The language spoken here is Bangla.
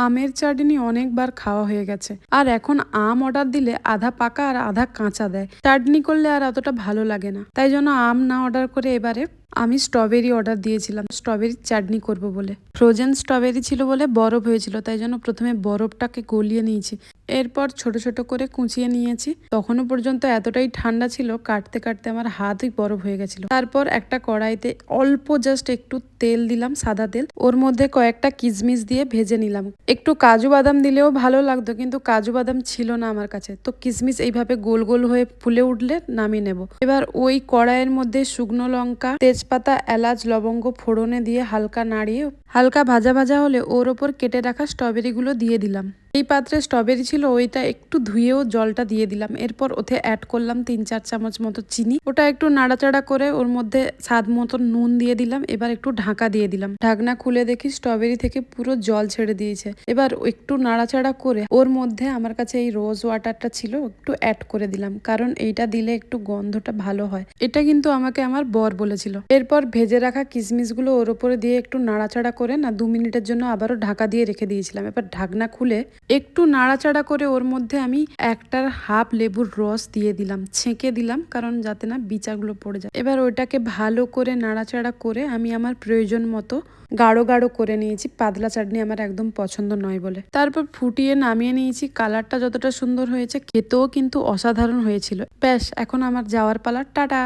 আমের চাটনি অনেকবার খাওয়া হয়ে গেছে, আর এখন আম অর্ডার দিলে আধা পাকা আর আধা কাঁচা দেয়। চাটনি করলে আর অতটা ভালো লাগে না, তাই জন্য আম না অর্ডার করে এবারে আমি স্ট্রবেরি অর্ডার দিয়েছিলাম স্ট্রবেরির চাটনি করব বলে। ফ্রোজেন স্ট্রবেরি ছিল বলে বরফ হয়েছিল, তাই জন্য প্রথমে বরফটাকে গলিয়ে নিয়েছি, এরপর ছোট ছোট করে কুচিয়ে নিয়েছি। তখনও পর্যন্ত এতটাই ঠান্ডা ছিল, কাটতে কাটতে আমার হাতই বরফ হয়ে গেছিল। তারপর একটা কড়াইতে অল্প জাস্ট একটু তেল দিলাম, সাদা তেল, ওর মধ্যে কয়েকটা কিশমিশ দিয়ে ভেজে নিলাম। একটু কাজু বাদাম দিলেও ভালো লাগতো, কিন্তু কাজু বাদাম ছিল না আমার কাছে, তো কিশমিশ এইভাবে গোল গোল হয়ে ফুলে উঠলে নামিয়ে নেব। এবার ওই কড়াইয়ের মধ্যে শুকনো লঙ্কা, তেজপাতা, এলাচ, লবঙ্গ ফোড়নে দিয়ে হালকা নাড়িয়ে হালকা ভাজা ভাজা হলে ওর ওপর কেটে রাখা স্ট্রবেরিগুলো দিয়ে দিলাম। এই পাত্রে স্ট্রবেরি ছিল, ওইটা একটু ধুয়েও জলটা দিয়ে দিলাম। এরপর ওতে অ্যাড করলাম 3-4 চামচ মতো চিনি, ওটা একটু নাড়াচাড়া করে ওর মধ্যে স্বাদ মতো নুন দিয়ে দিলাম। এবার একটু ঢাকা দিয়ে দিলাম। ঢাকনা খুলে দেখি স্ট্রবেরি থেকে পুরো জল ছেড়ে দিয়েছে। এবার একটু নাড়াচাড়া করে ওর মধ্যে আমার কাছে এই রোজ ওয়াটারটা ছিল, একটু অ্যাড করে দিলাম, কারণ এইটা দিলে একটু গন্ধটা ভালো হয়। এটা কিন্তু আমাকে আমার বর বলেছিল। এরপর ভেজে রাখা কিশমিশগুলো ওর উপরে দিয়ে একটু নাড়াচাড়া করে 2 মিনিটের জন্য আবারও ঢাকা দিয়ে রেখে দিয়েছিলাম। এবার ঢাকনা খুলে একটু নাড়াচাড়া করে ওর মধ্যে আমি 1.5 লেবুর রস দিয়ে দিলাম, ছেঁকে দিলাম, কারণ যাতে না বিচাগুলো পড়ে যায়। এবার ওইটাকে ভালো করে নাড়াচাড়া করে আমি আমার প্রয়োজন মতো গাঢ় গাঢ় করে নিয়েছি। পাতলা চাটনি আমার একদম পছন্দ নয় বলে। তারপর ফুটিয়ে নামিয়ে নিয়েছি। কালারটা যতটা সুন্দর হয়েছে, খেতেও কিন্তু অসাধারণ হয়েছিল। ব্যাস, এখন আমার যাওয়ার পালা। টাটা।